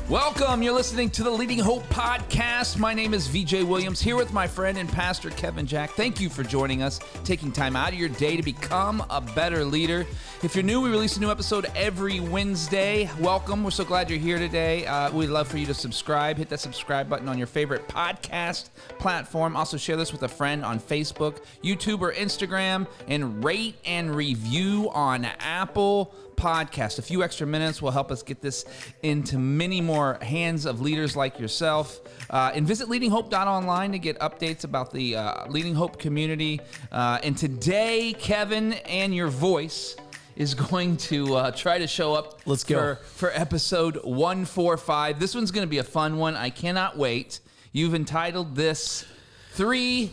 Welcome. You're listening to the Leading Hope Podcast. My name is VJ Williams, here with my friend and pastor Kevin Jack. Thank you for joining us, taking time out of your day to become a better leader. If you're new, we release a new episode every Wednesday. Welcome. We're so glad you're here today. We'd love for you to subscribe. Hit that subscribe button on your favorite podcast platform. Also share this with a friend on Facebook, YouTube, or Instagram, and rate and review on Apple Podcast. A few extra minutes will help us get this into many more hands of leaders like yourself. And visit leadinghope.online to get updates about the Leading Hope community. And today, Kevin and your voice is going to try to show up. Let's go. For episode 145. This one's going to be a fun one. I cannot wait. You've entitled this 3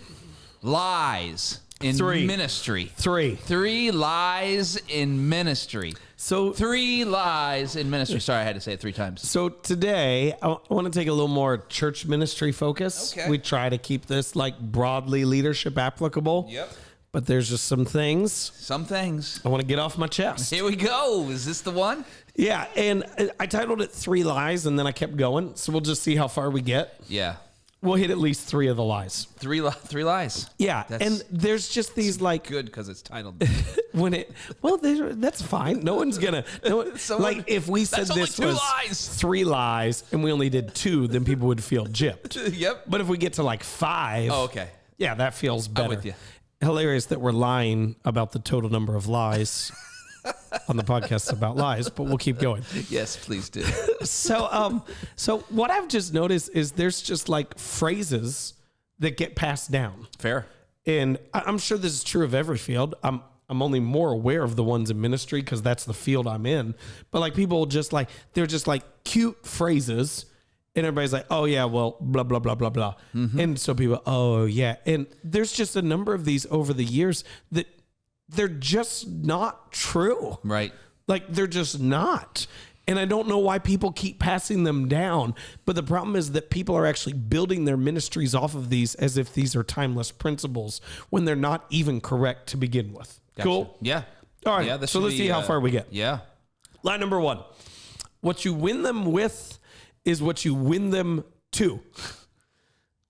Lies in Ministry. Three lies in ministry. So 3 lies in ministry. Sorry, I had to say it 3 times. So today, I want to take a little more church ministry focus. Okay. We try to keep this like broadly leadership applicable. Yep. But there's just some things Some things. I want to get off my chest. Here we go. Is this the one? Yeah, and I titled it 3 Lies, and then I kept going. So we'll just see how far we get. Yeah. We'll hit at least 3 of the lies. 3 lies. Yeah, That's and there's just these like good because it's titled. that's fine. No one's gonna like if we said That's this only 2 was lies. 3 lies and we only did 2, then people would feel gypped. Yep. But if we get to like 5, Oh, okay. yeah, that feels better. with you. Hilarious that we're lying about the total number of lies on the podcast about lies, but we'll keep going. Yes, please do. So what I've just noticed is there's just like phrases that get passed down. Fair. And I'm sure this is true of every field. I'm only more aware of the ones in ministry because that's the field I'm in. But like people just like, they're just like cute phrases and everybody's like, oh yeah, well, blah, blah, blah, blah, blah. Mm-hmm. And so people, oh yeah. And there's just a number of these over the years that they're just not true. Right. Like they're just not. And I don't know why people keep passing them down. But the problem is that people are actually building their ministries off of these as if these are timeless principles when they're not even correct to begin with. Gotcha. Cool? Yeah. All right. Yeah, So let's see how far we get. Yeah. Line number 1. What you win them with is what you win them to.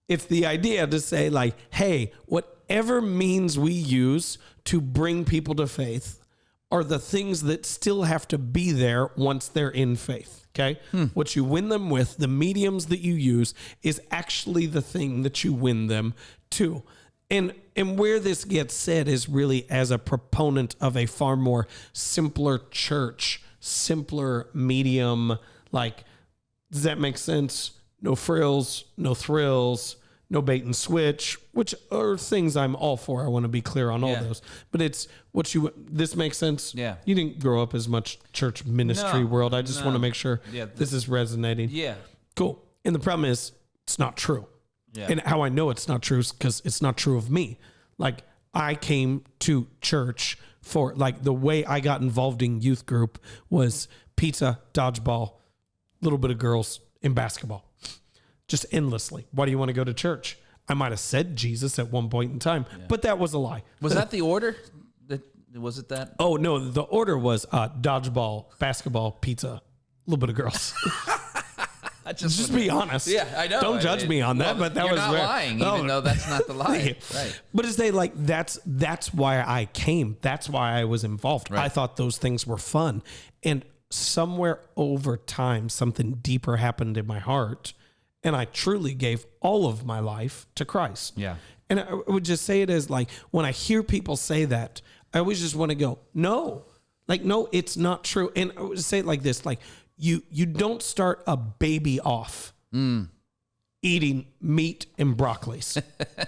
It's the idea to say like, hey, whatever means we use to bring people to faith are the things that still have to be there once they're in faith. Okay. What you win them with, the mediums that you use is actually the thing that you win them to. And where this gets said is really as a proponent of a far more simpler church, simpler medium. Like, does that make sense? No frills, no thrills, no bait and switch, which are things I'm all for. I want to be clear on all those. But it's this makes sense? Yeah. You didn't grow up as much church ministry world. I just want to make sure this is resonating. Yeah. Cool. And the problem is it's not true. Yeah. And how I know it's not true is because it's not true of me. Like I came to church for like the way I got involved in youth group was pizza, dodgeball, little bit of girls in basketball. Just endlessly. Why do you want to go to church? I might have said Jesus at one point in time, but that was a lie. Was that the order? Was it that? Oh, no. The order was dodgeball, basketball, pizza, a little bit of girls. Just be honest. Yeah, I know. Don't judge me on that, but that you're was not lying, even though that's not the lie. Right. But it's like that's why I came. That's why I was involved. Right. I thought those things were fun. And somewhere over time, something deeper happened in my heart. And I truly gave all of my life to Christ. Yeah. And I would just say it as like, when I hear people say that, I always just want to go, no, it's not true. And I would say it like this, like you don't start a baby off eating meat and broccolis,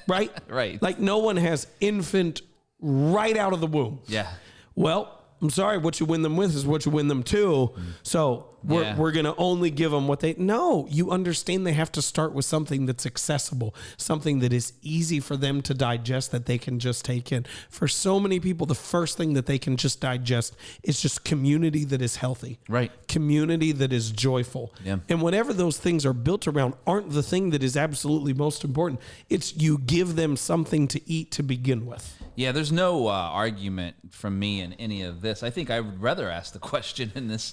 right? Right. Like no one has infant right out of the womb. Yeah. Well, I'm sorry, what you win them with is what you win them to. So we're going to only give them what no, you understand they have to start with something that's accessible, something that is easy for them to digest, that they can just take in. For so many people, the first thing that they can just digest is just community that is healthy. Right. Community that is joyful. Yeah. And whatever those things are built around aren't the thing that is absolutely most important. It's you give them something to eat to begin with. Yeah, there's no argument from me in any of this. I think I would rather ask the question in this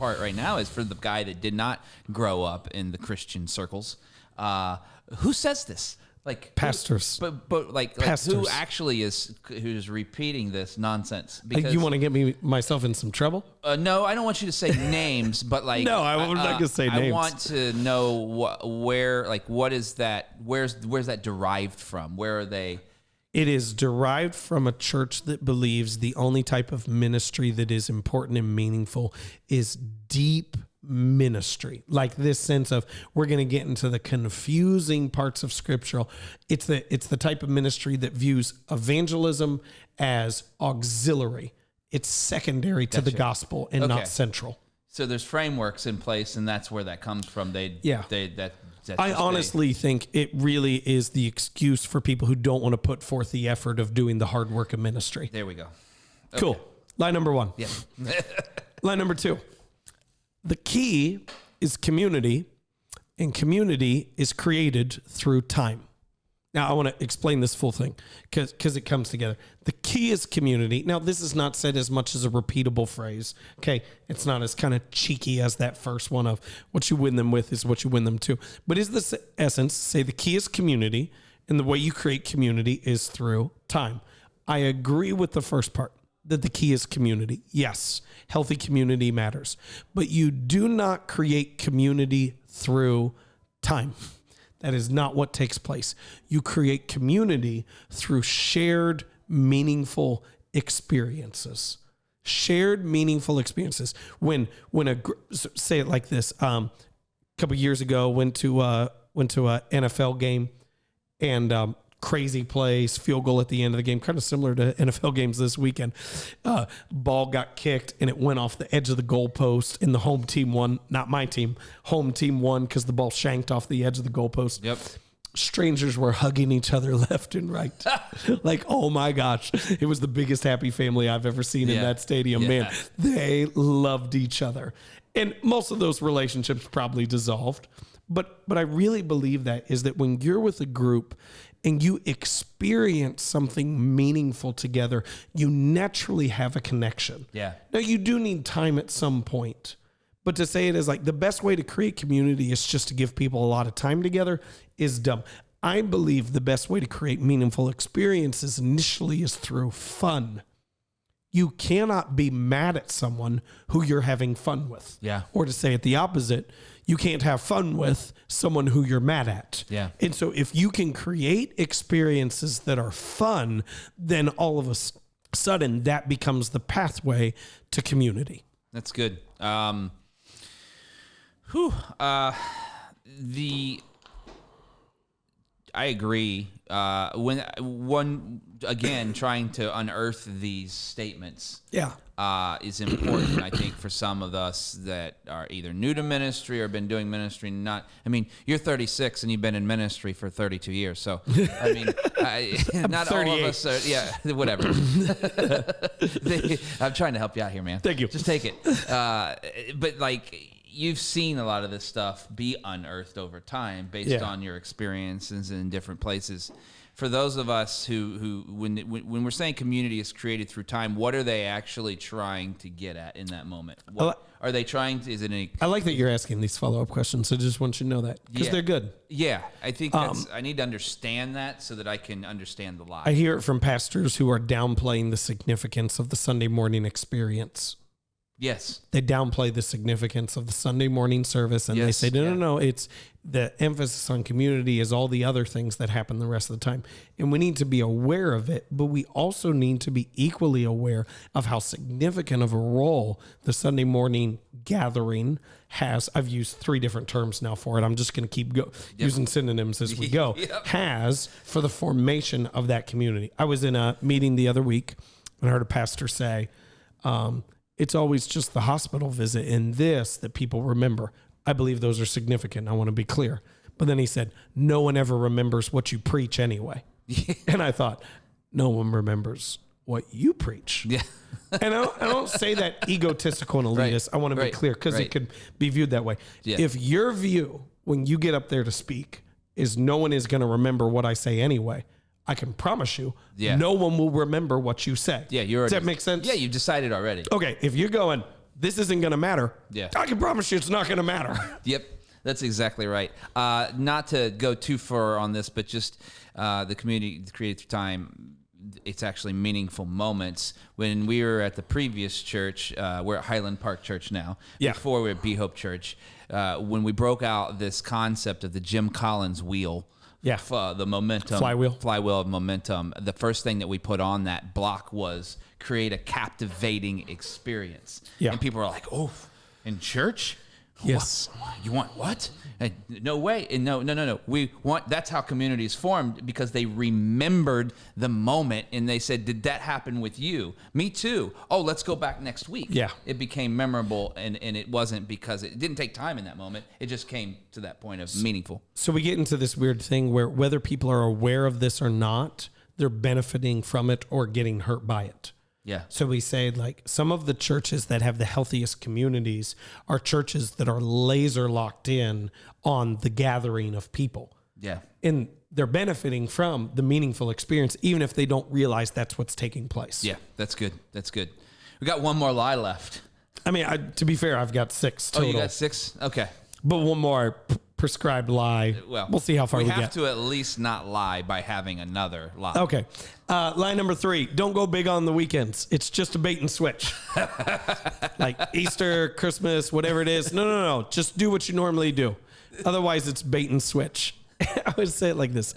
part right now is for the guy that did not grow up in the Christian circles. Who says this? Like pastors, but like who actually who's repeating this nonsense? Because you want to get myself in some trouble? No, I don't want you to say names, but like no, I'm not gonna say names. I want to know what is that? Where's that derived from? Where are they? It is derived from a church that believes the only type of ministry that is important and meaningful is deep ministry, like this sense of we're going to get into the confusing parts of scripture. It's the type of ministry that views evangelism as auxiliary. It's secondary to the gospel and not central. So there's frameworks in place, and that's where that comes from. I honestly think it really is the excuse for people who don't want to put forth the effort of doing the hard work of ministry. There we go. Okay. Cool. Line number 1. Yeah. Line number 2. The key is community, and community is created through time. Now, I want to explain this full thing because it comes together. The key is community. Now, this is not said as much as a repeatable phrase, okay? It's not as kind of cheeky as that first one of what you win them with is what you win them to. But is this essence, say the key is community, and the way you create community is through time. I agree with the first part, that the key is community. Yes, healthy community matters. But you do not create community through time. That is not what takes place. You create community through shared, meaningful experiences. Shared, meaningful experiences. When say it like this, a couple years ago, went to a NFL game, and crazy plays, field goal at the end of the game, kind of similar to NFL games this weekend. Ball got kicked and it went off the edge of the goalpost, and the home team won. Not my team. Home team won because the ball shanked off the edge of the goalpost. Yep. Strangers were hugging each other left and right. Like, oh my gosh, it was the biggest happy family I've ever seen in that stadium. Yeah. Man, they loved each other. And most of those relationships probably dissolved. But I really believe that when you're with a group and you experience something meaningful together, you naturally have a connection. Yeah. Now, you do need time at some point. But to say it is like the best way to create community is just to give people a lot of time together is dumb. I believe the best way to create meaningful experiences initially is through fun. You cannot be mad at someone who you're having fun with. Yeah. Or to say it the opposite, you can't have fun with someone who you're mad at. Yeah. And so if you can create experiences that are fun, then all of a sudden that becomes the pathway to community. That's good. I agree. Trying to unearth these statements, is important. I think for some of us that are either new to ministry or been doing ministry. You're 36 and you've been in ministry for 32 years. So, not 38. All of us are. Yeah, whatever. I'm trying to help you out here, man. Thank you. Just take it. But you've seen a lot of this stuff be unearthed over time based on your experiences in different places. For those of us who when we're saying community is created through time, what are they actually trying to get at in that moment? What are they trying to? I like that you're asking these follow-up questions. So just want you to know that because they're good. Yeah, I think I need to understand that so that I can understand the lie. I hear it from pastors who are downplaying the significance of the Sunday morning experience. Yes. They downplay the significance of the Sunday morning service, and they say, no, it's the emphasis on community is all the other things that happen the rest of the time. And we need to be aware of it, but we also need to be equally aware of how significant of a role the Sunday morning gathering has. I've used 3 different terms now for it. I'm just going to keep using synonyms as we go. Has for the formation of that community. I was in a meeting the other week and I heard a pastor say, it's always just the hospital visit in this that people remember. I believe those are significant. I want to be clear. But then he said, no one ever remembers what you preach anyway. And I thought, no one remembers what you preach. Yeah. And I don't say that egotistical and elitist. Right. I want to be clear because it could be viewed that way. Yeah. If your view when you get up there to speak is no one is going to remember what I say anyway, I can promise you, no one will remember what you say. Yeah, does that make sense? Yeah, you decided already. Okay, if you're going, this isn't going to matter. Yeah. I can promise you it's not going to matter. Yep, that's exactly right. Not to go too far on this, but just the community created through time. It's actually meaningful moments. When we were at the previous church, we're at Highland Park Church now. Yeah. Before we were at Be Hope Church, when we broke out this concept of the Jim Collins wheel. Yeah. The momentum. Flywheel of momentum. The first thing that we put on that block was create a captivating experience. Yeah. And people were like, oh, in church? Yes. What? You want what? And no way. And no. We want. That's how communities formed, because they remembered the moment and they said, "Did that happen with you? Me too. Oh, let's go back next week." Yeah. It became memorable, and it wasn't because it didn't take time in that moment. It just came to that point of meaningful. So we get into this weird thing where whether people are aware of this or not, they're benefiting from it or getting hurt by it. Yeah. So we say, like, some of the churches that have the healthiest communities are churches that are laser locked in on the gathering of people. Yeah. And they're benefiting from the meaningful experience, even if they don't realize that's what's taking place. Yeah. That's good. That's good. We got one more lie left. I mean, to be fair, I've got 6 total. Oh, you got 6? Okay. But one more prescribed lie. Well, we'll see how far we have get. to at least not lie by having another lie. Okay. Lie number 3, don't go big on the weekends. It's just a bait and switch. Like Easter, Christmas, whatever it is. No. Just do what you normally do. Otherwise, it's bait and switch. I would say it like this.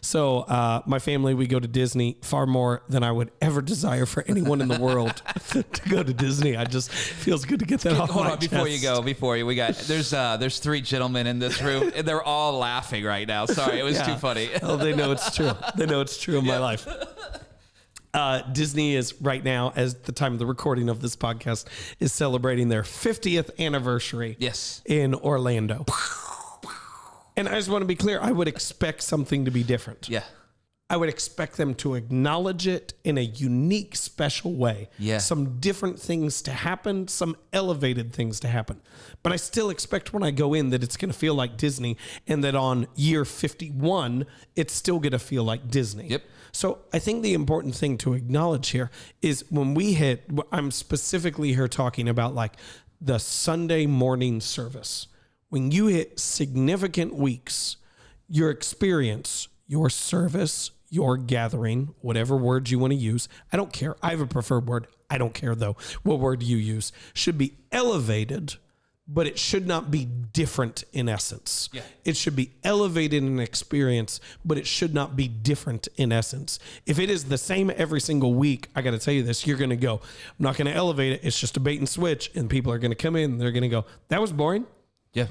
So my family, we go to Disney far more than I would ever desire for anyone in the world to go to Disney. I just feels good to get that off Hold my on, before you chest. go, we got there's 3 gentlemen in this room, and they're all laughing right now. Sorry, it was too funny. Oh, they know it's true. They know it's true in my life. Disney is right now, as the time of the recording of this podcast, is celebrating their 50th anniversary. Yes. In Orlando. And I just want to be clear, I would expect something to be different. Yeah. I would expect them to acknowledge it in a unique, special way. Yeah. Some different things to happen, some elevated things to happen. But I still expect when I go in that it's going to feel like Disney, and that on year 51, it's still going to feel like Disney. Yep. So I think the important thing to acknowledge here is when we hit, I'm specifically here talking about like the Sunday morning service. When you hit significant weeks, your experience, your service, your gathering, whatever word you want to use, I don't care. I have a preferred word. I don't care though what word you use, should be elevated, but it should not be different in essence. Yeah. It should be elevated in experience, but it should not be different in essence. If it is the same every single week, I got to tell you this, you're going to go, I'm not going to elevate it. It's just a bait and switch. And people are going to come in and they're going to go, that was boring. Yeah.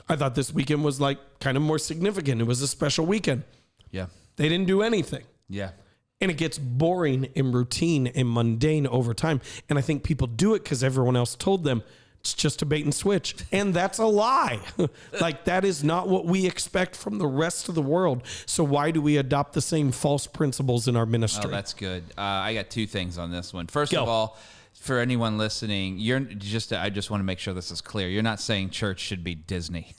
I thought this weekend was like kind of more significant. It was a special weekend. Yeah. They didn't do anything. Yeah. And it gets boring and routine and mundane over time. And I think people do it because everyone else told them it's just a bait and switch. And that's a lie. Like, that is not what we expect from the rest of the world. So why do we adopt the same false principles in our ministry? Oh, that's good. I got 2 things on this one. First Go. of all, for anyone listening, I just want to make sure this is clear. You're not saying church should be Disney.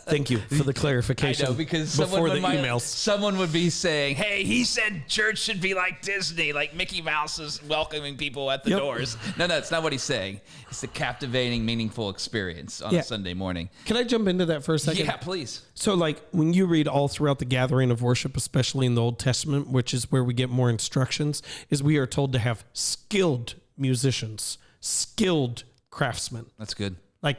Thank you for the clarification. I know, because before the emails. Someone would be saying, hey, he said church should be like Disney, like Mickey Mouse is welcoming people at the doors. No, it's not what he's saying. It's a captivating, meaningful experience on a Sunday morning. Can I jump into that for a second? Yeah, please. So, like, when you read all throughout the gathering of worship, especially in the Old Testament, which is where we get more instructions, is we are told to have skilled musicians, skilled craftsmen. That's good. Like,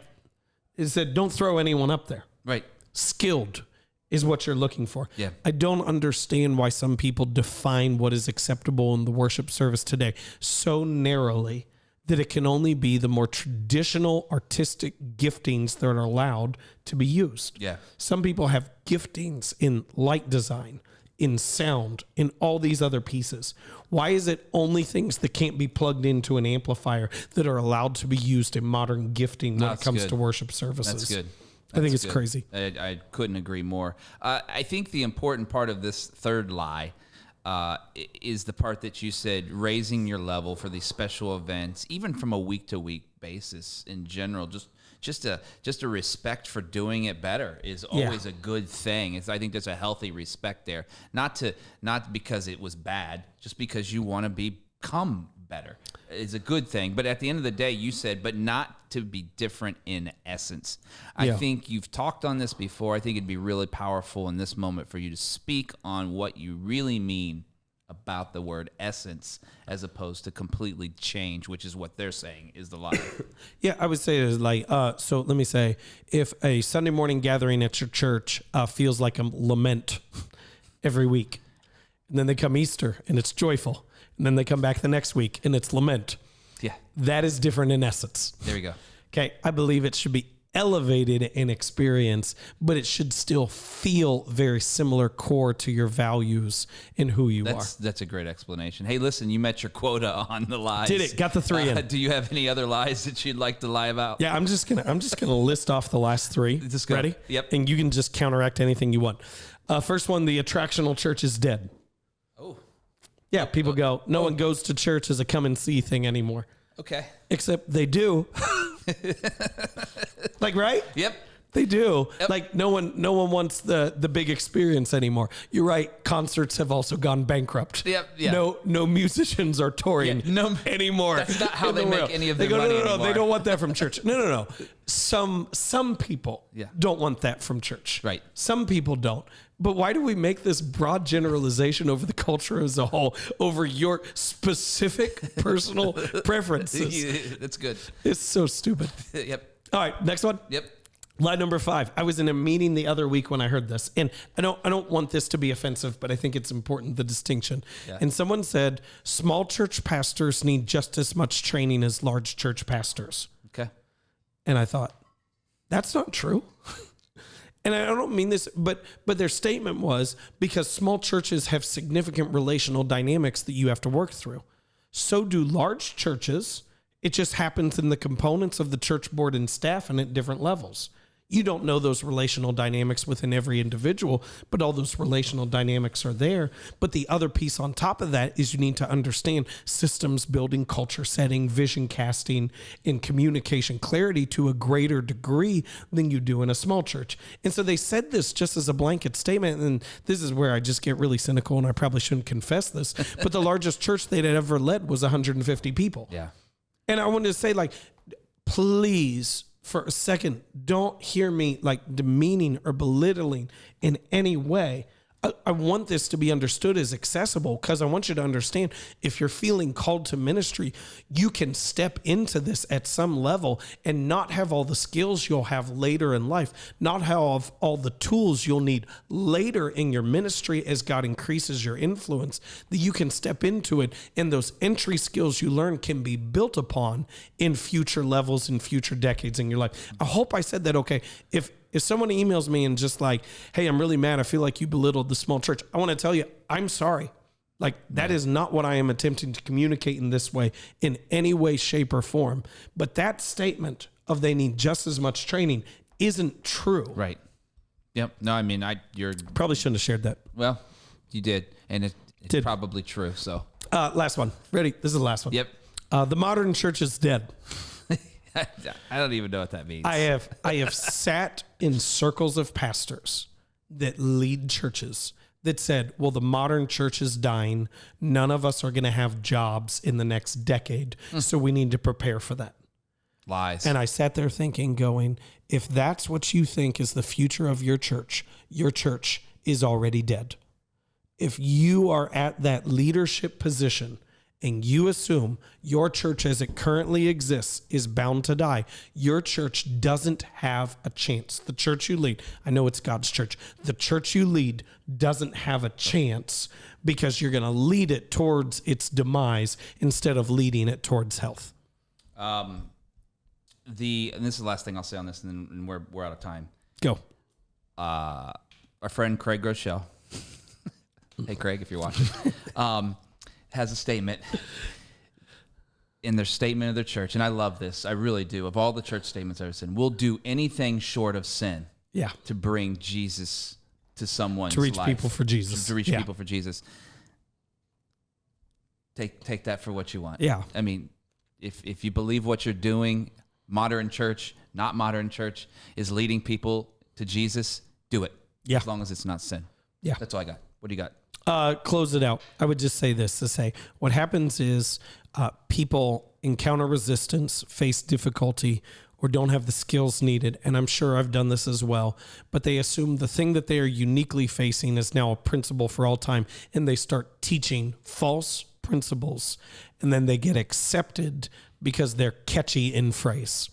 it said, don't throw anyone up there. Right. Skilled is what you're looking for. Yeah. I don't understand why some people define what is acceptable in the worship service today so narrowly that it can only be the more traditional artistic giftings that are allowed to be used. Yeah. Some people have giftings in light design, in sound, in all these other pieces. Why is it only things that can't be plugged into an amplifier that are allowed to be used in modern gifting when it comes to worship services? That's good. I think it's good. crazy. I couldn't agree more. I think the important part of this third lie is the part that you said, raising your level for these special events, even from a week-to-week basis in general. Just a respect for doing it better is always a good thing. I think there's a healthy respect there, not because it was bad, just because you want to become better. is a good thing. But at the end of the day, you said, but not to be different in essence. I Yeah. think you've talked on this before. I think it'd be really powerful in this moment for you to speak on what you really mean about the word essence as opposed to completely change, which is what they're saying is the lie. Yeah, I would say it is like, so let me say, if a Sunday morning gathering at your church feels like a lament every week, and then they come Easter and it's joyful, and then they come back the next week and it's lament, Yeah, that is different in essence. there we go. Okay, I believe it should be elevated in experience, but it should still feel very similar core to your values and who you are. That's a great explanation. Hey, listen, you met your quota on the lies. Did it? Got the 3 in. Do you have any other lies that you'd like to lie about? Yeah, I'm just gonna list off the last 3. Just go. Ready? Yep. And you can just counteract anything you want. First one, the attractional church is dead. Oh, Yeah, people go, no one goes to church as a come and see thing anymore. okay. Except they do. Like, right? Yep. They do. Yep. Like no one wants the big experience anymore. You're right. Concerts have also gone bankrupt. Yep, yeah. No musicians are touring anymore. That's not how in they the make world. any of They their go, money no, anymore. they don't want that from church. No. Some people Yeah. don't want that from church. Right. Some people don't. But why do we make this broad generalization over the culture as a whole, over your specific personal preferences? That's good. It's so stupid. Yep. All right, next one. Yep. Lie number 5. I was in a meeting the other week when I heard this, and I don't want this to be offensive, but I think it's important, the distinction. Yeah. And someone said, small church pastors need just as much training as large church pastors. Okay. And I thought, that's not true. And I don't mean this, but their statement was because small churches have significant relational dynamics that you have to work through. So do large churches. It just happens in the components of the church board and staff and at different levels. You don't know those relational dynamics within every individual, but all those relational dynamics are there. But the other piece on top of that is you need to understand systems building, culture setting, vision casting, and communication clarity to a greater degree than you do in a small church. And so they said this just as a blanket statement. And this is where I just get really cynical, and I probably shouldn't confess this, but the largest church they'd ever led was 150 people. Yeah. And I wanted to say, like, please, for a second, don't hear me like demeaning or belittling in any way. I want this to be understood as accessible because I want you to understand if you're feeling called to ministry, you can step into this at some level and not have all the skills you'll have later in life, not have all the tools you'll need later in your ministry as God increases your influence, that you can step into it and those entry skills you learn can be built upon in future levels, in future decades in your life. I hope I said that okay. If someone emails me and just like, hey, I'm really mad, I feel like you belittled the small church, I want to tell you, I'm sorry. Like, that is not what I am attempting to communicate in this way, in any way, shape, or form. But that statement of they need just as much training isn't true. Right. Yep. No, I mean, you're Probably shouldn't have shared that. well, you did, and it's probably true. So, Last one. Ready? This is the last one. yep. The modern church is dead. I don't even know what that means. I have sat in circles of pastors that lead churches that said, well, the modern church is dying. None of us are going to have jobs in the next decade. So we need to prepare for that. Lies. And I sat there thinking, going, if that's what you think is the future of your church is already dead. If you are at that leadership position and you assume your church as it currently exists is bound to die, your church doesn't have a chance. The church you lead, I know it's God's church, the church you lead doesn't have a chance because you're going to lead it towards its demise instead of leading it towards health. And this is the last thing I'll say on this, and then we're out of time. Go. Our friend Craig Groeschel, hey Craig, if you're watching, has a statement in their statement of their church, and I love this. I really do. Of all the church statements I've seen, we'll do anything short of sin. Yeah. To bring Jesus to someone's To reach life. people for Jesus. To reach Yeah. people for Jesus. Take that for what you want. Yeah. I mean, if you believe what you're doing, modern church, not modern church, is leading people to Jesus, do it. Yeah. As long as it's not sin. Yeah. That's all I got. What do you got? Close it out. I would just say this to say what happens is people encounter resistance, face difficulty, or don't have the skills needed, and I'm sure I've done this as well, but they assume the thing that they are uniquely facing is now a principle for all time, and they start teaching false principles, and then they get accepted because they're catchy in phrase.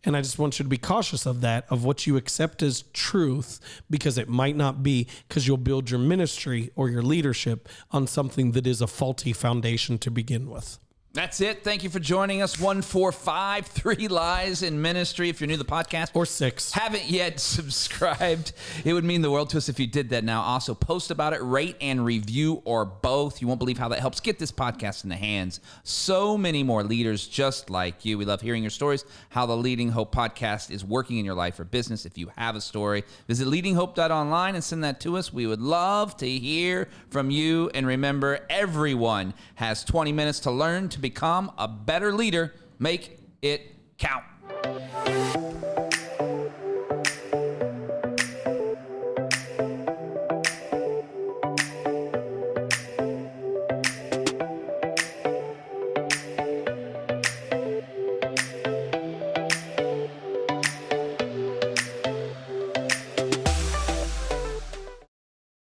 And I just want you to be cautious of that, of what you accept as truth, because it might not be, because you'll build your ministry or your leadership on something that is a faulty foundation to begin with. That's it. Thank you for joining us. 145, 3 Lies in Ministry. If you're new to the podcast. Or 6. Haven't yet subscribed, it would mean the world to us if you did that now. Also, post about it, rate and review, or both. You won't believe how that helps get this podcast in the hands so many more leaders just like you. We love hearing your stories, how the Leading Hope podcast is working in your life or business. If you have a story, visit leadinghope.online and send that to us. We would love to hear from you. And remember, everyone has 20 minutes to learn to become a better leader. Make it count.